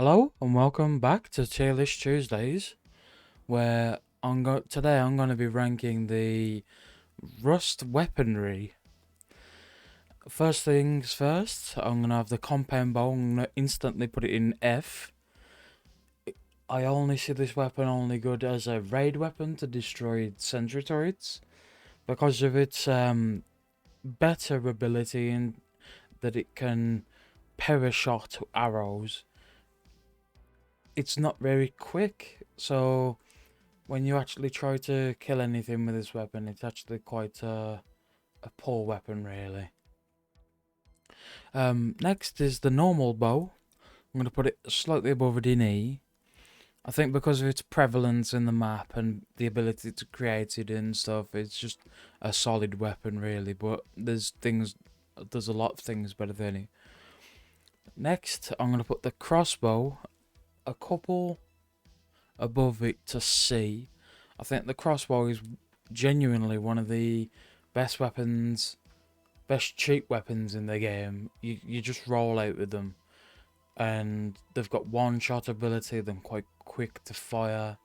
Hello and welcome back to Tier List Tuesdays, where today I'm going to be ranking the Rust weaponry. First things first, I'm going to have the compound bow. I'm going to instantly put it in F. I only see this weapon only good as a raid weapon to destroy sentry turrets because of its better ability in that it can shot arrows. It's not very quick, so when you actually try to kill anything with this weapon, it's actually quite a poor weapon, really. Next is the normal bow. I'm going to put it slightly above it in E. I think because of its prevalence in the map and the ability to create it and stuff, it's just a solid weapon, really. But there's a lot of things better than it. Next, I'm going to put the crossbow a couple above it to C. I think the crossbow is genuinely one of the best weapons, best cheap weapons in the game. You just roll out with them, and they've got one shot ability. They're quite quick to fire.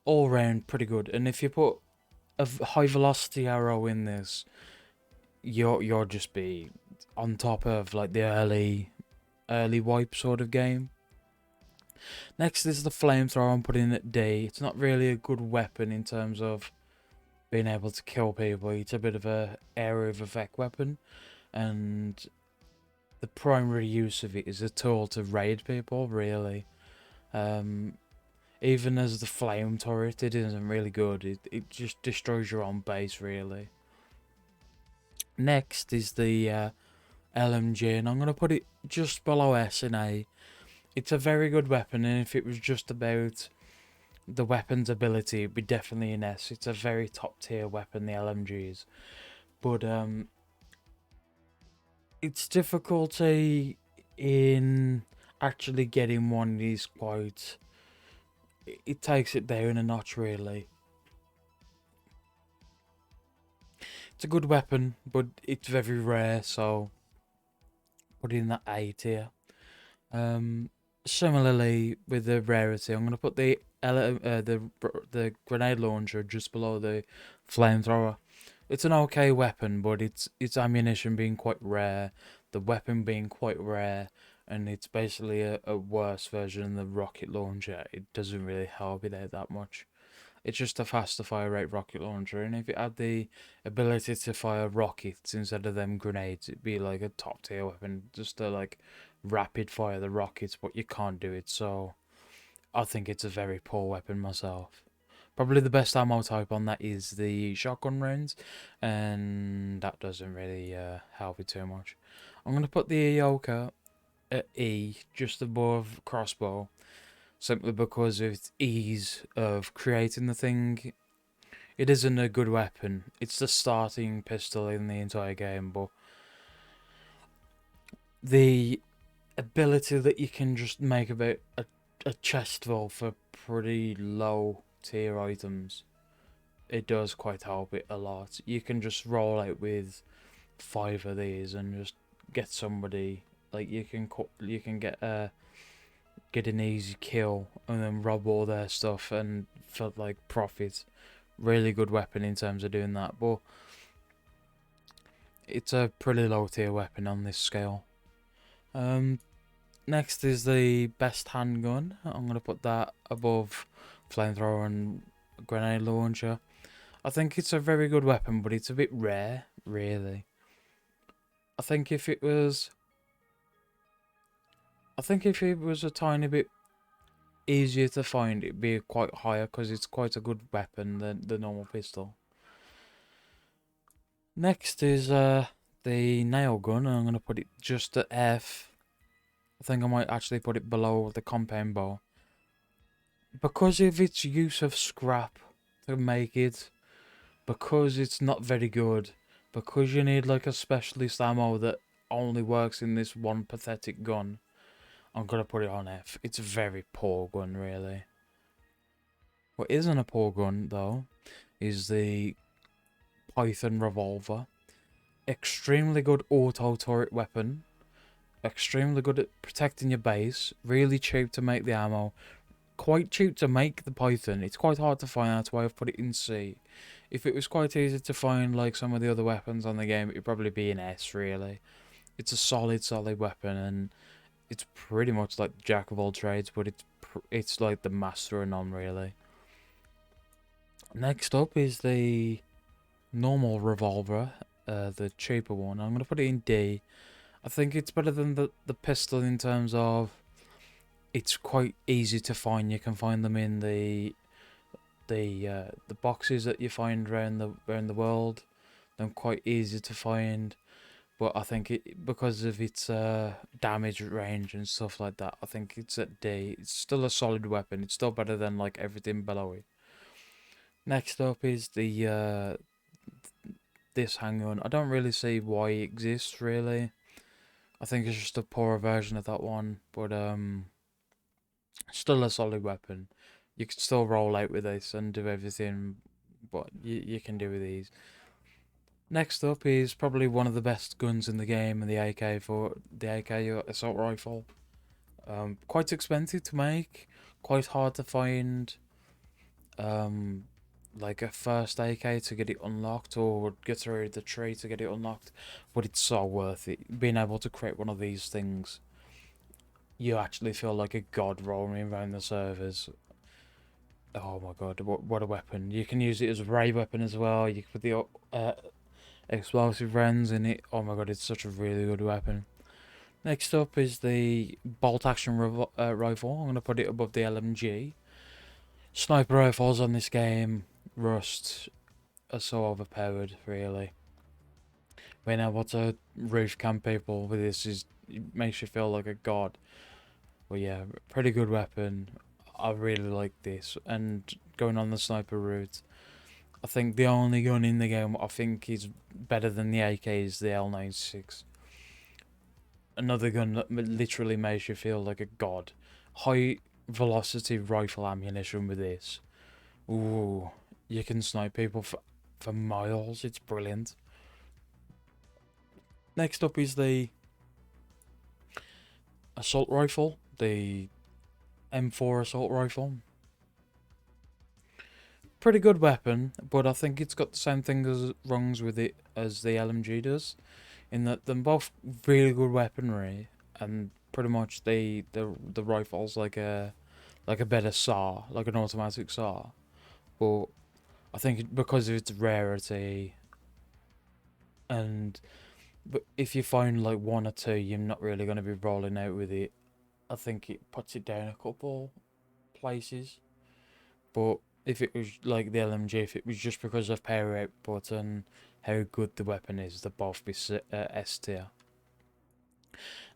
All round pretty good. And if you put a high velocity arrow in this, you'll just be on top of like the early wipe sort of game. Next is the flamethrower. I'm putting at D. It's not really a good weapon in terms of being able to kill people. It's a bit of a area of effect weapon, and the primary use of it is a tool to raid people, really. Even as the flame turret, it isn't really good. It just destroys your own base, really. Next is the LMG, and I'm going to put it just below S in A. It's a very good weapon, and if it was just about the weapon's ability, it'd be definitely an S. It's a very top tier weapon, the LMGs. But its difficulty in actually getting one is quite... It takes it down a notch, really. It's a good weapon, but it's very rare, so put it in that A tier. Similarly, with the rarity, I'm going to put the grenade launcher just below the flamethrower. It's an okay weapon, but its ammunition being quite rare, the weapon being quite rare, and it's basically a worse version of the rocket launcher. It doesn't really help it out that much. It's just a faster fire rate rocket launcher, and if it had the ability to fire rockets instead of them grenades, it'd be like a top tier weapon, just to like rapid fire the rockets, but you can't do it, so I think it's a very poor weapon myself. Probably the best ammo type on that is the shotgun rounds, and that doesn't really help it too much. I'm going to put the Eoka at E, just above crossbow, simply because of its ease of creating the thing. It isn't a good weapon. It's the starting pistol in the entire game, but the ability that you can just make about a chest full for pretty low tier items, it does quite help it a lot. You can just roll out with 5 of these and just get somebody, like you can get an easy kill and then rob all their stuff and for like profit. Really good weapon in terms of doing that, but it's a pretty low tier weapon on this scale. Next is the best handgun. I'm gonna put that above flamethrower and grenade launcher. I think it's a very good weapon, but it's a bit rare, really. I think if it was a tiny bit easier to find, it'd be quite higher because it's quite a good weapon than the normal pistol. Next is the nail gun, and I'm gonna put it just at F. I think I might actually put it below the compound bow because of its use of scrap to make it. Because it's not very good. Because you need like a specialist ammo that only works in this one pathetic gun. I'm gonna put it on F. It's a very poor gun, really. What isn't a poor gun, though, is the Python revolver. Extremely good auto turret weapon. extremely good at protecting your base, really cheap to make the ammo, quite cheap to make the Python. It's quite hard to find, that's why I've put it in C. If it was quite easy to find like some of the other weapons on the game, it'd probably be in S really. It's a solid weapon, and it's pretty much like the jack of all trades, but it's like the master of none really. Next up is the normal revolver, the cheaper one. I'm gonna put it in D. I think it's better than the pistol in terms of it's quite easy to find. You can find them in the boxes that you find around the world. They're quite easy to find, but I think because of its damage range and stuff like that, I think it's at D. It's still a solid weapon. It's still better than like everything below it. Next up is the this handgun. I don't really see why it exists really. I think it's just a poorer version of that one, but still a solid weapon. You can still roll out with this and do everything, but you can do with these. Next up is probably one of the best guns in the game, and the AK assault rifle. Quite expensive to make, quite hard to find. Like a first AK to get it unlocked, or get through the tree to get it unlocked, but it's so worth it. Being able to create one of these things, you actually feel like a god roaming around the servers. Oh my god, what a weapon. You can use it as a raid weapon as well. You can put the explosive rounds in it. Oh my god, it's such a really good weapon. Next up is the bolt action rifle. I'm going to put it above the LMG. Sniper rifles on this game, Rust, are so overpowered, really. Being able to roof camp people with this it makes you feel like a god. But yeah, pretty good weapon. I really like this. And going on the sniper route, I think the only gun in the game I think is better than the AK is the L96. Another gun that literally makes you feel like a god. High velocity rifle ammunition with this. Ooh, you can snipe people for miles. It's brilliant. Next up is the assault rifle, the M4 assault rifle. Pretty good weapon, but I think it's got the same things wrongs with it as the LMG does, in that they're both really good weaponry, and pretty much the rifle's like a better saw, like an automatic saw. But I think because of its rarity, and but if you find like one or two, you're not really going to be rolling out with it. I think it puts it down a couple places. But if it was like the LMG, if it was just because of power output and how good the weapon is, they'd both be S tier.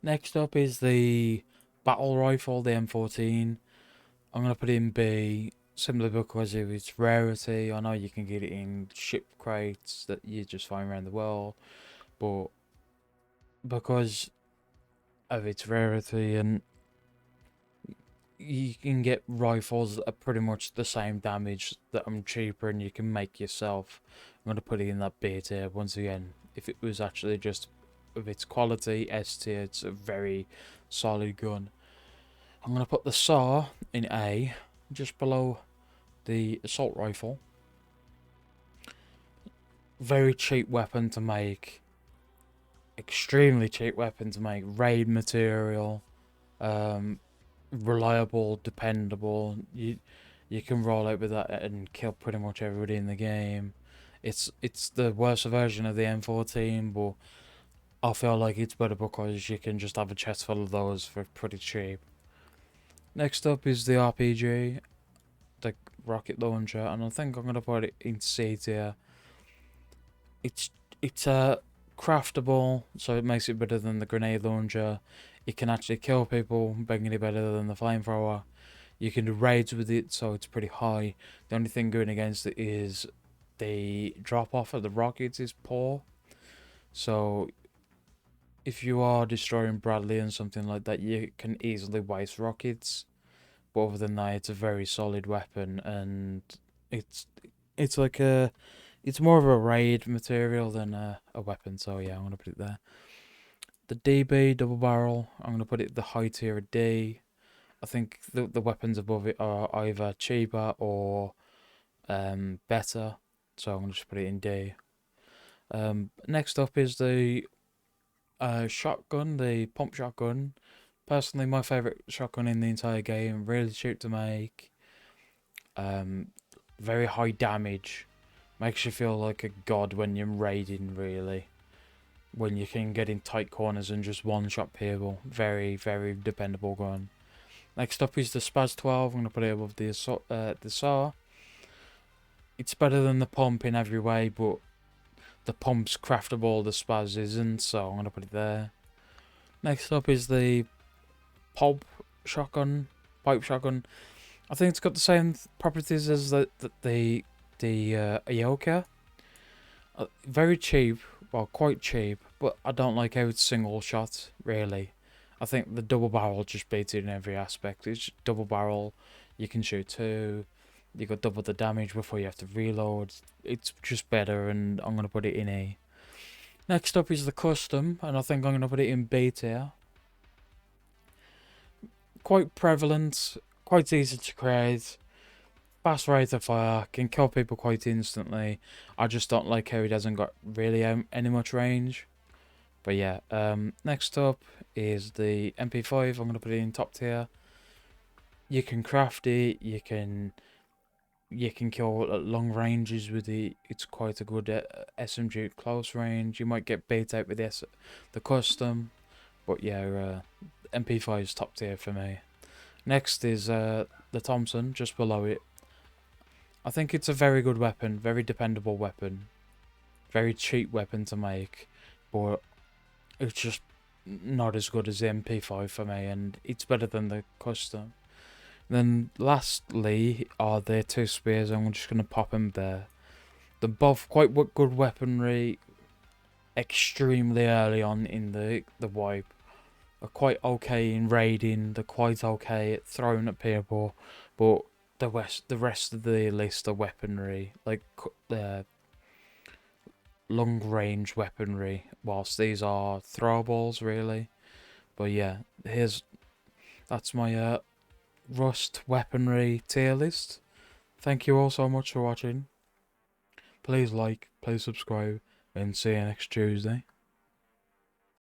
Next up is the battle rifle, the M14. I'm going to put it in B simply because of its rarity. I know you can get it in ship crates that you just find around the world, but because of its rarity, and you can get rifles that are pretty much the same damage that are cheaper and you can make yourself. I'm going to put it in that B tier once again. If it was actually just of its quality, S tier, it's a very solid gun. I'm going to put the SAW in A, just below the assault rifle. Very cheap weapon to make. Extremely cheap weapon to make. Raid material. Reliable, dependable. You can roll out with that and kill pretty much everybody in the game. It's the worst version of the M14, but I feel like it's better because you can just have a chest full of those for pretty cheap. Next up is the RPG, the rocket launcher, and I think I'm gonna put it in C tier. It's craftable, so it makes it better than the grenade launcher. It can actually kill people, making it better than the flamethrower. You can do raids with it, so it's pretty high. The only thing going against it is the drop off of the rockets is poor. So if you are destroying Bradley and something like that, you can easily waste rockets. But other than that, it's a very solid weapon, and it's like it's more of a raid material than a weapon. So yeah, I'm gonna put it there. The DB double barrel, I'm gonna put it the high tier of D. I think the weapons above it are either cheaper or better, so I'm gonna just put it in D. Next up is the shotgun, the pump shotgun. Personally, my favourite shotgun in the entire game. Really cheap to make. Very high damage. Makes you feel like a god when you're raiding, really. When you can get in tight corners and just one-shot people. Very, very dependable gun. Next up is the Spaz 12. I'm going to put it above the SAR. It's better than the pump in every way, but the pump's craftable, the Spaz isn't, so I'm going to put it there. Next up is the pipe shotgun. I think it's got the same properties as the Ioka. Very cheap, well, quite cheap, but I don't like how it's single shot, really. I think the double barrel just beats it in every aspect. It's double barrel, you can shoot two, you got double the damage before you have to reload. It's just better, and I'm going to put it in A. Next up is the custom, and I think I'm going to put it in B tier. Quite prevalent, quite easy to create, fast rate of fire, can kill people quite instantly. I just don't like how it hasn't got really any much range. But yeah, next up is the MP5. I'm going to put it in top tier. You can craft it, you can kill at long ranges with it. It's quite a good SMG at close range. You might get bait out with the custom, but yeah, MP5 is top tier for me. Next is the Thompson, just below it. I think it's a very good weapon, very dependable weapon, very cheap weapon to make, but it's just not as good as the MP5 for me, and it's better than the custom. Then lastly are the two spears. I'm just going to pop them there. They're both quite good weaponry, extremely early on in the wipe. Are quite okay in raiding, they're quite okay at throwing at people, but the rest of the list are weaponry, like long range weaponry, whilst these are throwables really. But yeah, that's my Rust weaponry tier list. Thank you all so much for watching. Please like, please subscribe, and see you next Tuesday.